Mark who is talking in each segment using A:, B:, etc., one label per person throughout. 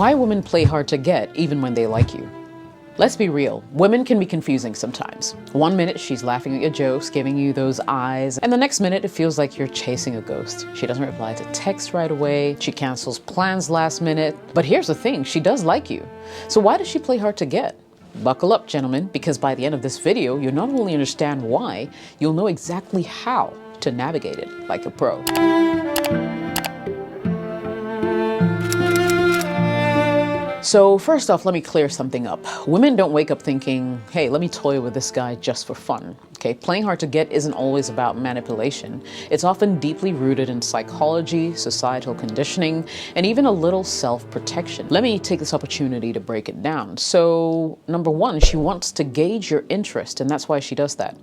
A: Why women play hard to get even when they like you. Let's be real, women can be confusing sometimes. One minute she's laughing at your jokes, giving you those eyes, and the next minute it feels like you're chasing a ghost. She doesn't reply to texts right away, she cancels plans last minute. But here's the thing, she does like you. So why does she play hard to get? Buckle up, gentlemen, because by the end of this video, you'll not only understand why, you'll know exactly how to navigate it like a pro. So first off, let me clear something up. Women don't wake up thinking, hey, let me toy with this guy just for fun. Okay, playing hard to get isn't always about manipulation. It's often deeply rooted in psychology, societal conditioning, and even a little self-protection. Let me take this opportunity to break it down. So, number one, she wants to gauge your interest, and that's why she does that.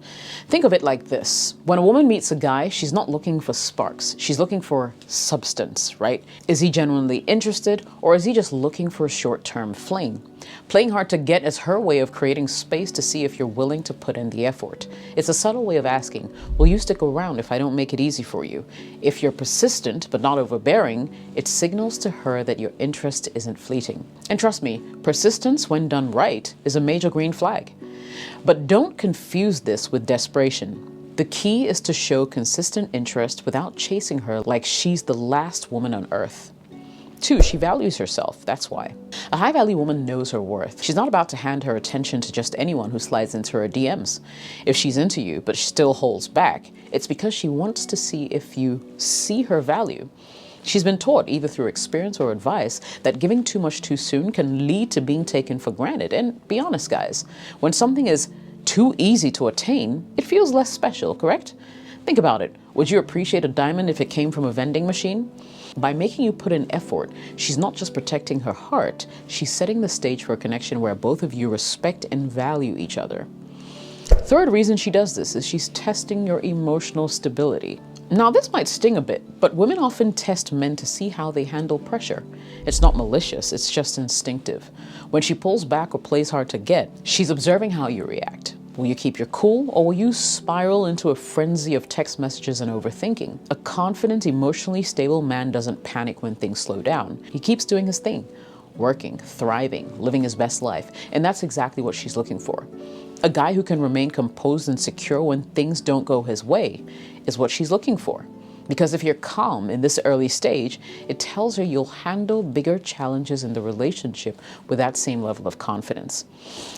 A: Think of it like this. When a woman meets a guy, she's not looking for sparks. She's looking for substance, right? Is he genuinely interested, or is he just looking for a short-term fling? Playing hard to get is her way of creating space to see if you're willing to put in the effort. It's a subtle way of asking, will you stick around if I don't make it easy for you? If you're persistent but not overbearing, it signals to her that your interest isn't fleeting. And trust me, persistence when done right is a major green flag. But don't confuse this with desperation. The key is to show consistent interest without chasing her like she's the last woman on earth. 2, she values herself, that's why. A high-value woman knows her worth. She's not about to hand her attention to just anyone who slides into her DMs. If she's into you, but she still holds back, it's because she wants to see if you see her value. She's been taught, either through experience or advice, that giving too much too soon can lead to being taken for granted. And be honest, guys, when something is too easy to attain, it feels less special, correct? Think about it. Would you appreciate a diamond if it came from a vending machine? By making you put in effort, she's not just protecting her heart, she's setting the stage for a connection where both of you respect and value each other. Third reason she does this is she's testing your emotional stability. Now, this might sting a bit, but women often test men to see how they handle pressure. It's not malicious, it's just instinctive. When she pulls back or plays hard to get, she's observing how you react. Will you keep your cool, or will you spiral into a frenzy of text messages and overthinking? A confident, emotionally stable man doesn't panic when things slow down. He keeps doing his thing, working, thriving, living his best life, and that's exactly what she's looking for. A guy who can remain composed and secure when things don't go his way is what she's looking for. Because if you're calm in this early stage, it tells her you'll handle bigger challenges in the relationship with that same level of confidence.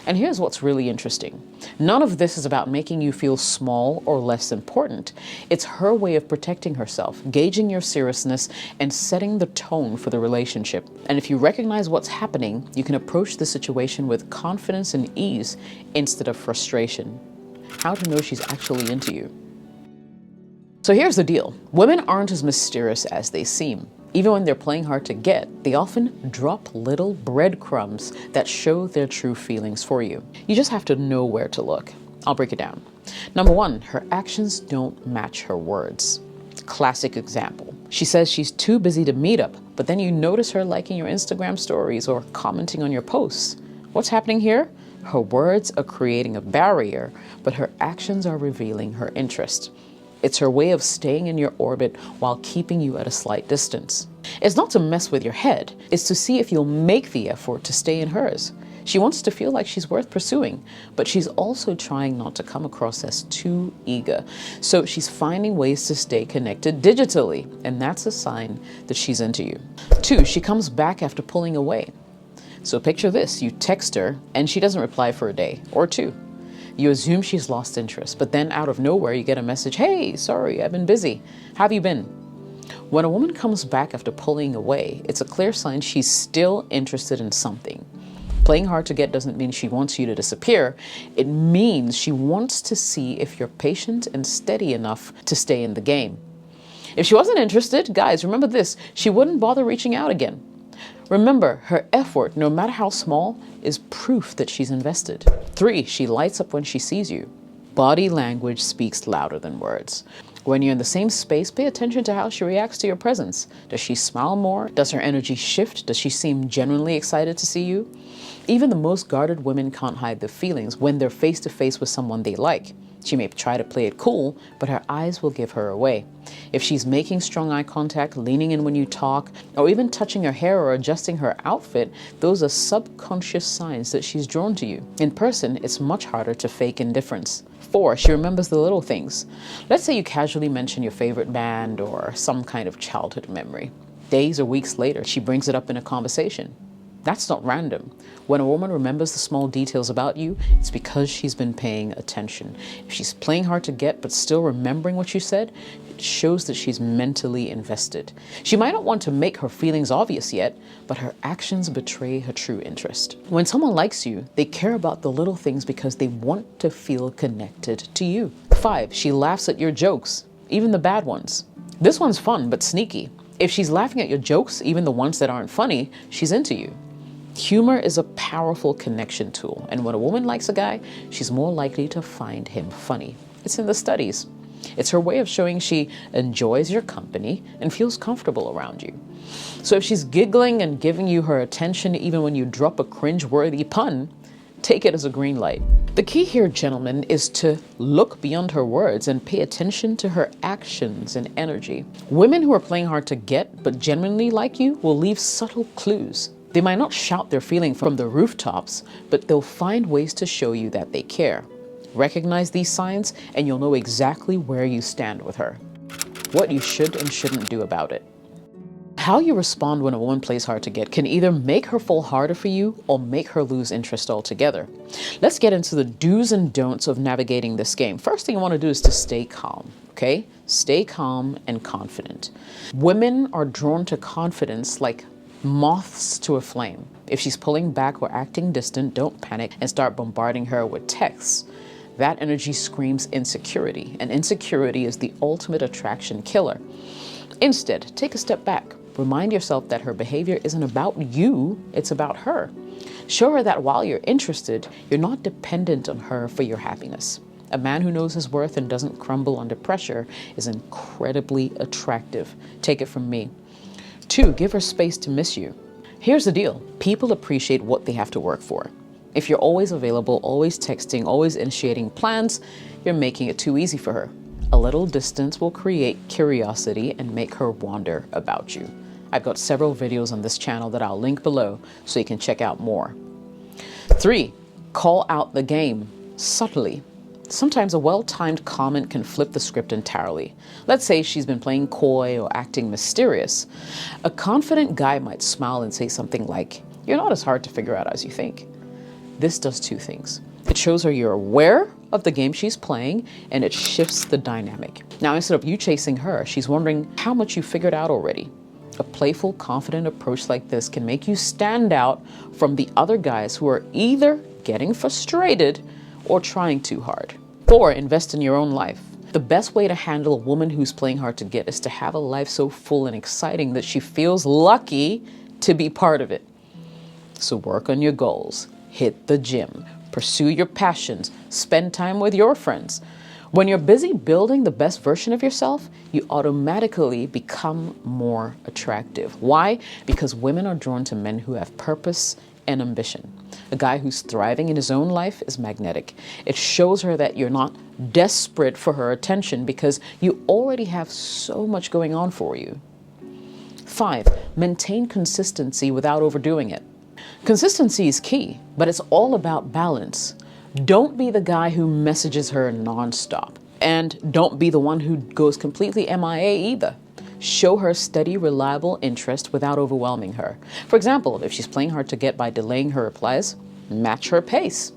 A: And here's what's really interesting. None of this is about making you feel small or less important. It's her way of protecting herself, gauging your seriousness, and setting the tone for the relationship. And if you recognize what's happening, you can approach the situation with confidence and ease instead of frustration. How to know she's actually into you. So here's the deal. Women aren't as mysterious as they seem. Even when they're playing hard to get, they often drop little breadcrumbs that show their true feelings for you. You just have to know where to look. I'll break it down. Number one, her actions don't match her words. Classic example. She says she's too busy to meet up, but then you notice her liking your Instagram stories or commenting on your posts. What's happening here? Her words are creating a barrier, but her actions are revealing her interest. It's her way of staying in your orbit while keeping you at a slight distance. It's not to mess with your head, it's to see if you'll make the effort to stay in hers. She wants to feel like she's worth pursuing, but she's also trying not to come across as too eager. So she's finding ways to stay connected digitally, and that's a sign that she's into you. 2, she comes back after pulling away. So picture this, you text her and she doesn't reply for a day or 2. You assume she's lost interest, but then out of nowhere you get a message, hey, sorry, I've been busy. How have you been? When a woman comes back after pulling away, it's a clear sign she's still interested in something. Playing hard to get doesn't mean she wants you to disappear. It means she wants to see if you're patient and steady enough to stay in the game. If she wasn't interested, guys, remember this, she wouldn't bother reaching out again. Remember, her effort, no matter how small, is proof that she's invested. 3, she lights up when she sees you. Body language speaks louder than words. When you're in the same space, pay attention to how she reacts to your presence. Does she smile more? Does her energy shift? Does she seem genuinely excited to see you? Even the most guarded women can't hide their feelings when they're face to face with someone they like. She may try to play it cool, but her eyes will give her away. If she's making strong eye contact, leaning in when you talk, or even touching her hair or adjusting her outfit, those are subconscious signs that she's drawn to you. In person, it's much harder to fake indifference. 4, she remembers the little things. Let's say you casually mention your favorite band or some kind of childhood memory. Days or weeks later, she brings it up in a conversation. That's not random. When a woman remembers the small details about you, it's because she's been paying attention. If she's playing hard to get but still remembering what you said, it shows that she's mentally invested. She might not want to make her feelings obvious yet, but her actions betray her true interest. When someone likes you, they care about the little things because they want to feel connected to you. 5, she laughs at your jokes, even the bad ones. This one's fun but sneaky. If she's laughing at your jokes, even the ones that aren't funny, she's into you. Humor is a powerful connection tool, and when a woman likes a guy, she's more likely to find him funny. It's in the studies. It's her way of showing she enjoys your company and feels comfortable around you. So if she's giggling and giving you her attention even when you drop a cringe-worthy pun, take it as a green light. The key here, gentlemen, is to look beyond her words and pay attention to her actions and energy. Women who are playing hard to get but genuinely like you will leave subtle clues. They might not shout their feeling from the rooftops, but they'll find ways to show you that they care. Recognize these signs and you'll know exactly where you stand with her. What you should and shouldn't do about it. How you respond when a woman plays hard to get can either make her fall harder for you or make her lose interest altogether. Let's get into the do's and don'ts of navigating this game. First thing you want to do is to stay calm, okay? Stay calm and confident. Women are drawn to confidence like moths to a flame. If she's pulling back or acting distant, don't panic and start bombarding her with texts. That energy screams insecurity, and insecurity is the ultimate attraction killer. Instead, take a step back. Remind yourself that her behavior isn't about you, it's about her. Show her that while you're interested, you're not dependent on her for your happiness. A man who knows his worth and doesn't crumble under pressure is incredibly attractive. Take it from me. 2, give her space to miss you. Here's the deal. People appreciate what they have to work for. If you're always available, always texting, always initiating plans, you're making it too easy for her. A little distance will create curiosity and make her wonder about you. I've got several videos on this channel that I'll link below so you can check out more. 3, call out the game subtly. Sometimes a well-timed comment can flip the script entirely. Let's say she's been playing coy or acting mysterious. A confident guy might smile and say something like, "You're not as hard to figure out as you think." This does 2 things. It shows her you're aware of the game she's playing, and it shifts the dynamic. Now, instead of you chasing her, she's wondering how much you figured out already. A playful, confident approach like this can make you stand out from the other guys who are either getting frustrated or trying too hard. 4, invest in your own life. The best way to handle a woman who's playing hard to get is to have a life so full and exciting that she feels lucky to be part of it. So work on your goals, hit the gym, pursue your passions, spend time with your friends. When you're busy building the best version of yourself, you automatically become more attractive. Why? Because women are drawn to men who have purpose and ambition. A guy who's thriving in his own life is magnetic. It shows her that you're not desperate for her attention because you already have so much going on for you. 5, maintain consistency without overdoing it. Consistency is key, but it's all about balance. Don't be the guy who messages her nonstop, and don't be the one who goes completely MIA either. Show her steady, reliable interest without overwhelming her. For example, if she's playing hard to get by delaying her replies, match her pace.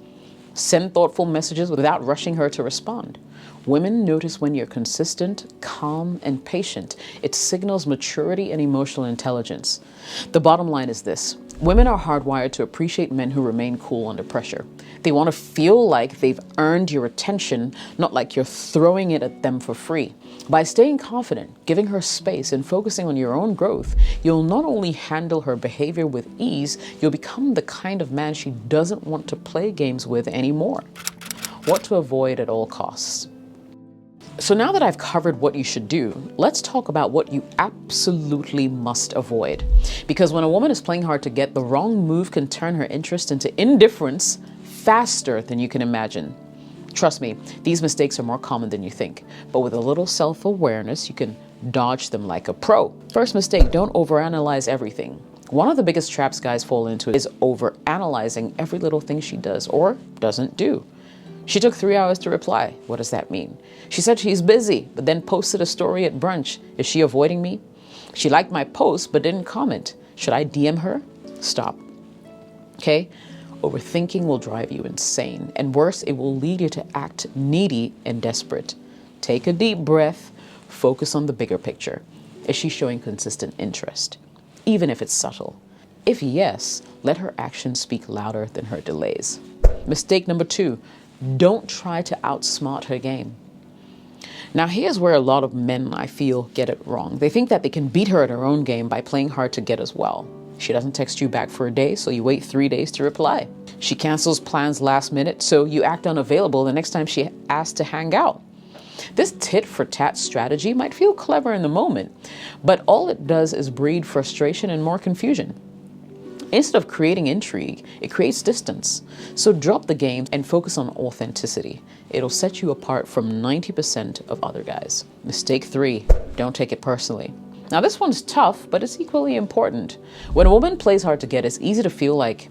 A: Send thoughtful messages without rushing her to respond. Women notice when you're consistent, calm, and patient. It signals maturity and emotional intelligence. The bottom line is this. Women are hardwired to appreciate men who remain cool under pressure. They want to feel like they've earned your attention, not like you're throwing it at them for free. By staying confident, giving her space, and focusing on your own growth, you'll not only handle her behavior with ease, you'll become the kind of man she doesn't want to play games with anymore. What to avoid at all costs. So now that I've covered what you should do, let's talk about what you absolutely must avoid. Because when a woman is playing hard to get, the wrong move can turn her interest into indifference faster than you can imagine. Trust me, these mistakes are more common than you think, but with a little self-awareness, you can dodge them like a pro. First mistake, don't overanalyze everything. One of the biggest traps guys fall into is overanalyzing every little thing she does or doesn't do. She took 3 hours to reply. What does that mean? She said she's busy, but then posted a story at brunch. Is she avoiding me? She liked my post, but didn't comment. Should I DM her? Stop. Okay? Overthinking will drive you insane. And worse, it will lead you to act needy and desperate. Take a deep breath. Focus on the bigger picture. Is she showing consistent interest? Even if it's subtle. If yes, let her actions speak louder than her delays. Mistake number 2. Don't try to outsmart her game. Now here's where a lot of men, I feel, get it wrong. They think that they can beat her at her own game by playing hard to get as well. She doesn't text you back for a day, so you wait 3 days to reply. She cancels plans last minute, so you act unavailable the next time she asks to hang out. This tit-for-tat strategy might feel clever in the moment, but all it does is breed frustration and more confusion. Instead of creating intrigue, it creates distance. So drop the game and focus on authenticity. It'll set you apart from 90% of other guys. Mistake 3, don't take it personally. Now this one's tough, but it's equally important. When a woman plays hard to get, it's easy to feel like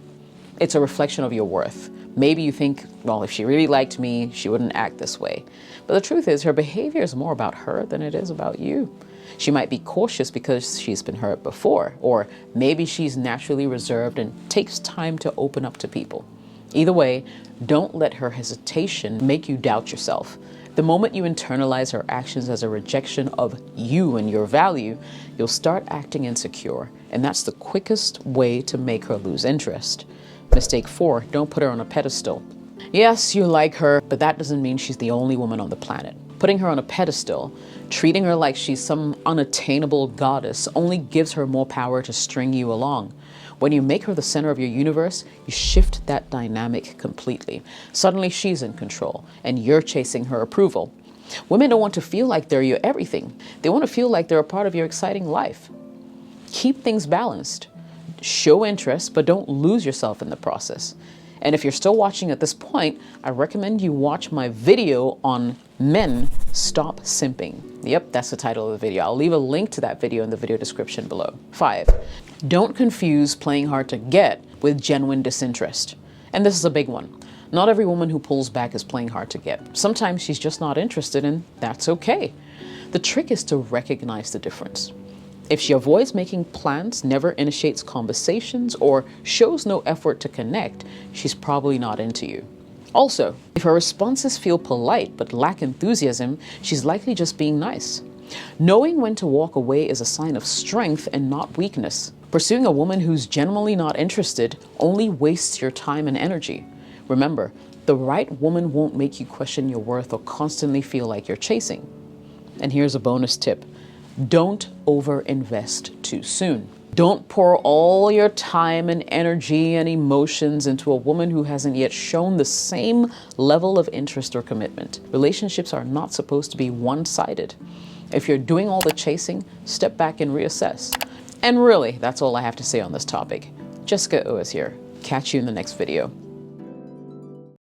A: it's a reflection of your worth. Maybe you think, well, if she really liked me, she wouldn't act this way. But the truth is, her behavior is more about her than it is about you. She might be cautious because she's been hurt before, or maybe she's naturally reserved and takes time to open up to people. Either way, don't let her hesitation make you doubt yourself. The moment you internalize her actions as a rejection of you and your value, you'll start acting insecure, and that's the quickest way to make her lose interest. Mistake 4, don't put her on a pedestal. Yes, you like her, but that doesn't mean she's the only woman on the planet. Putting her on a pedestal, treating her like she's some unattainable goddess, only gives her more power to string you along. When you make her the center of your universe, you shift that dynamic completely. Suddenly she's in control, and you're chasing her approval. Women don't want to feel like they're your everything. They want to feel like they're a part of your exciting life. Keep things balanced. Show interest, but don't lose yourself in the process. And if you're still watching at this point, I recommend you watch my video on Men Stop Simping. Yep, that's the title of the video. I'll leave a link to that video in the video description below. 5, don't confuse playing hard to get with genuine disinterest. And this is a big one. Not every woman who pulls back is playing hard to get. Sometimes she's just not interested, and that's okay. The trick is to recognize the difference. If she avoids making plans, never initiates conversations, or shows no effort to connect, she's probably not into you. Also, if her responses feel polite but lack enthusiasm, she's likely just being nice. Knowing when to walk away is a sign of strength and not weakness. Pursuing a woman who's genuinely not interested only wastes your time and energy. Remember, the right woman won't make you question your worth or constantly feel like you're chasing. And here's a bonus tip. Don't overinvest too soon. Don't pour all your time and energy and emotions into a woman who hasn't yet shown the same level of interest or commitment. Relationships are not supposed to be one-sided. If you're doing all the chasing, step back and reassess. And really, that's all I have to say on this topic. Jessica O is here. Catch you in the next video.